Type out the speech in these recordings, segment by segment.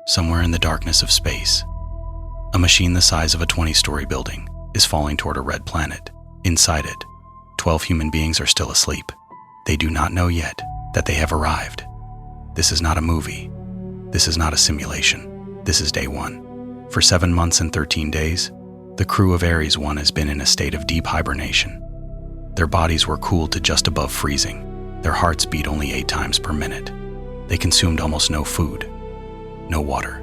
Somewhere in the darkness of space, a machine the size of a 20-story building is falling toward a red planet. Inside it, 12 human beings are still asleep. They do not know yet that they have arrived. This is not a movie. This is not a simulation. This is day one. For 7 months and 13 days, the crew of Ares 1 has been in a state of deep hibernation. Their bodies were cooled to just above freezing. Their hearts beat only 8 times per minute. They consumed almost no food, no water.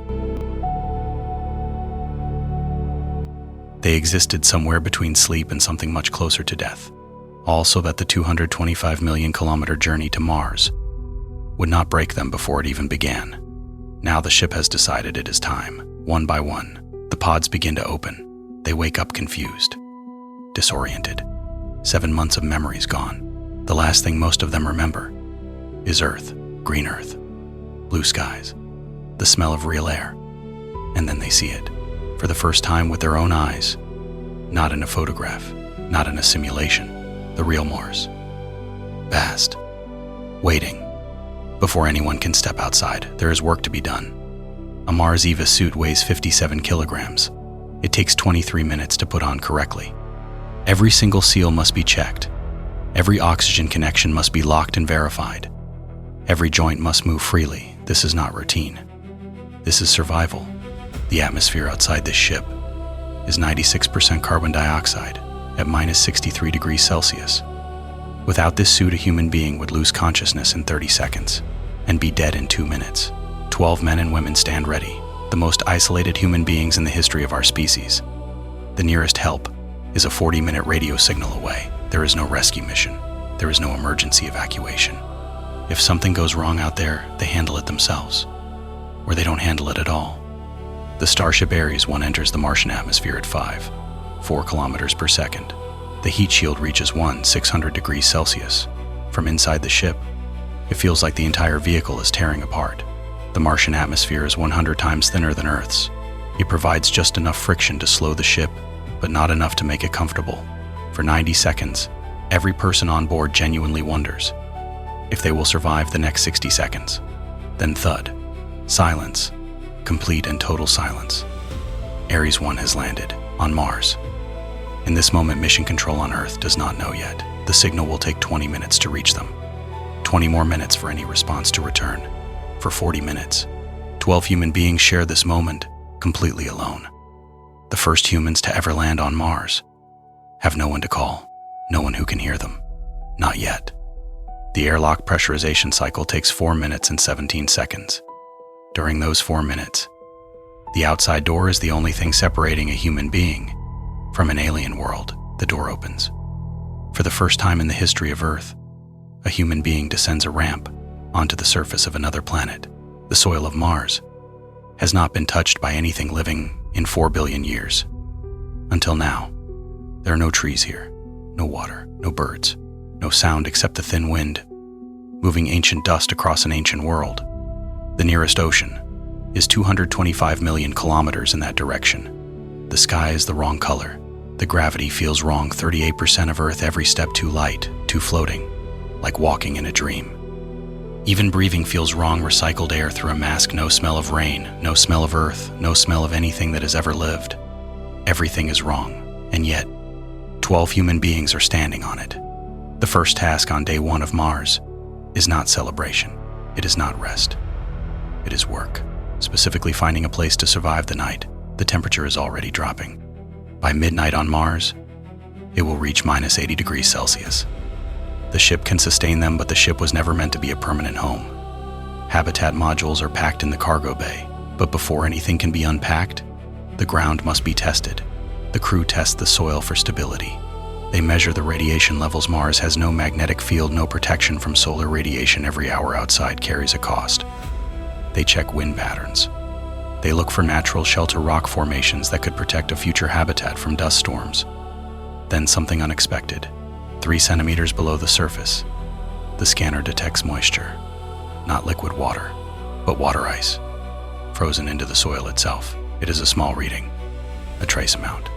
They existed somewhere between sleep and something much closer to death, all so that the 225 million kilometer journey to Mars would not break them before it even began. Now the ship has decided it is time. One by one, the pods begin to open. They wake up confused, disoriented. 7 months of memories gone. The last thing most of them remember is Earth, green Earth, blue skies, the smell of real air. And then they see it, for the first time with their own eyes. Not in a photograph, not in a simulation, the real Mars. Vast, waiting. Before anyone can step outside, there is work to be done. A Mars EVA suit weighs 57 kilograms. It takes 23 minutes to put on correctly. Every single seal must be checked. Every oxygen connection must be locked and verified. Every joint must move freely. This is not routine. This is survival. The atmosphere outside this ship is 96% carbon dioxide at minus 63 degrees Celsius. Without this suit, a human being would lose consciousness in 30 seconds and be dead in 2 minutes. 12 men and women stand ready, the most isolated human beings in the history of our species. The nearest help is a 40-minute radio signal away. There is no rescue mission. There is no emergency evacuation. If something goes wrong out there, they handle it themselves, or they don't handle it at all. The Starship Ares 1 enters the Martian atmosphere at 4 kilometers per second. The heat shield reaches 600 degrees Celsius. From inside the ship, it feels like the entire vehicle is tearing apart. The Martian atmosphere is 100 times thinner than Earth's. It provides just enough friction to slow the ship, but not enough to make it comfortable. For 90 seconds, every person on board genuinely wonders if they will survive the next 60 seconds. Then thud, silence, complete and total silence. Ares 1 has landed on Mars. In this moment, mission control on Earth does not know yet. The signal will take 20 minutes to reach them. 20 more minutes for any response to return. For 40 minutes, 12 human beings share this moment completely alone. The first humans to ever land on Mars have no one to call, no one who can hear them. Not yet. The airlock pressurization cycle takes 4 minutes and 17 seconds. During those 4 minutes, the outside door is the only thing separating a human being from an alien world. The door opens. For the first time in the history of Earth, a human being descends a ramp onto the surface of another planet. The soil of Mars has not been touched by anything living in 4 billion years. Until now, there are no trees here, no water, no birds, no sound except the thin wind, moving ancient dust across an ancient world. The nearest ocean is 225 million kilometers in that direction. The sky is the wrong color. The gravity feels wrong. 38% of Earth, every step too light, too floating, like walking in a dream. Even breathing feels wrong. Recycled air through a mask. No smell of rain, no smell of Earth, no smell of anything that has ever lived. Everything is wrong, and yet 12 human beings are standing on it. The first task on day 1 of Mars is not celebration. It is not rest. It is work, specifically finding a place to survive the night. The temperature is already dropping. By midnight on Mars, it will reach minus 80 degrees Celsius. The ship can sustain them, but the ship was never meant to be a permanent home. Habitat modules are packed in the cargo bay, but before anything can be unpacked, the ground must be tested. The crew tests the soil for stability. They measure the radiation levels. Mars has no magnetic field, no protection from solar radiation. Every hour outside carries a cost. They check wind patterns. They look for natural shelter rock formations that could protect a future habitat from dust storms. Then something unexpected. 3 centimeters below the surface, the scanner detects moisture. Not liquid water, but water ice, frozen into the soil itself. It is a small reading, a trace amount.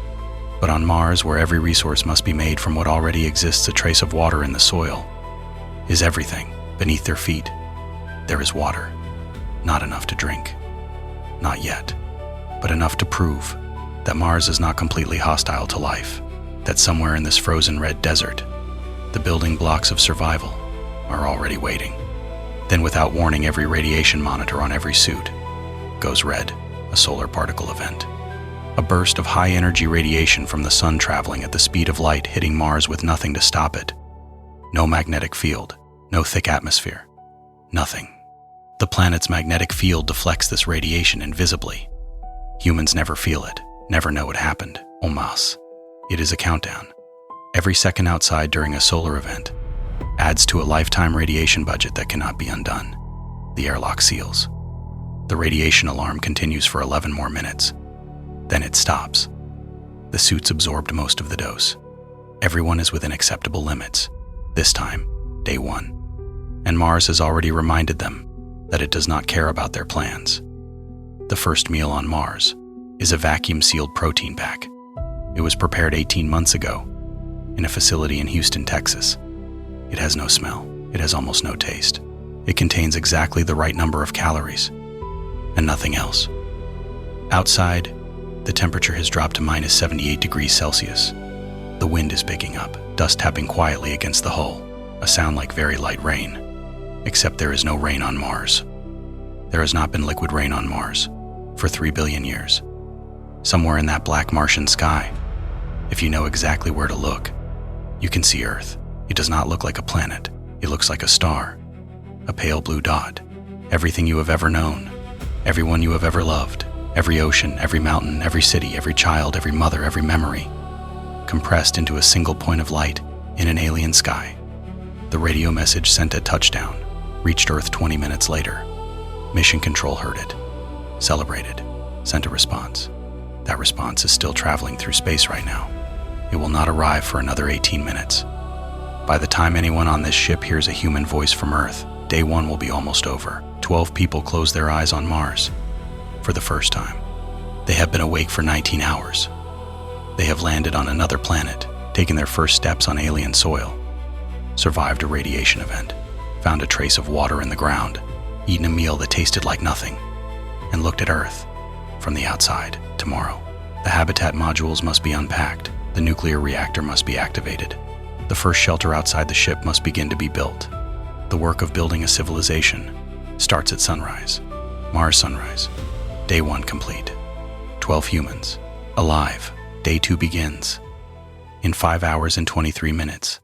But on Mars, where every resource must be made from what already exists, a trace of water in the soil is everything. Beneath their feet, there is water. Not enough to drink. Not yet, but enough to prove that Mars is not completely hostile to life, that somewhere in this frozen red desert, the building blocks of survival are already waiting. Then, without warning, every radiation monitor on every suit goes red, a solar particle event. A burst of high-energy radiation from the sun traveling at the speed of light, hitting Mars with nothing to stop it. No magnetic field, no thick atmosphere, nothing. The planet's magnetic field deflects this radiation invisibly. Humans never feel it, never know it happened. Almost. It is a countdown. Every second outside during a solar event adds to a lifetime radiation budget that cannot be undone. The airlock seals. The radiation alarm continues for 11 more minutes. Then it stops. The suits absorbed most of the dose. Everyone is within acceptable limits. This time, day 1. And Mars has already reminded them that it does not care about their plans. The first meal on Mars is a vacuum-sealed protein pack. It was prepared 18 months ago in a facility in Houston, Texas. It has no smell. It has almost no taste. It contains exactly the right number of calories and nothing else. Outside, the temperature has dropped to minus 78 degrees Celsius. The wind is picking up, dust tapping quietly against the hull, a sound like very light rain. Except there is no rain on Mars. There has not been liquid rain on Mars for 3 billion years. Somewhere in that black Martian sky, if you know exactly where to look, you can see Earth. It does not look like a planet. It looks like a star, a pale blue dot. Everything you have ever known, everyone you have ever loved, every ocean, every mountain, every city, every child, every mother, every memory, compressed into a single point of light in an alien sky. The radio message sent at touchdown reached Earth 20 minutes later. Mission Control heard it, celebrated, sent a response. That response is still traveling through space right now. It will not arrive for another 18 minutes. By the time anyone on this ship hears a human voice from Earth, day 1 will be almost over. 12 people close their eyes on Mars for the first time. They have been awake for 19 hours. They have landed on another planet, taken their first steps on alien soil, survived a radiation event, found a trace of water in the ground, eaten a meal that tasted like nothing, and looked at Earth from the outside. Tomorrow, the habitat modules must be unpacked, the nuclear reactor must be activated, the first shelter outside the ship must begin to be built. The work of building a civilization starts at sunrise. Mars sunrise. Day 1 complete. 12 humans alive. Day 2 begins. In 5 hours and 23 minutes,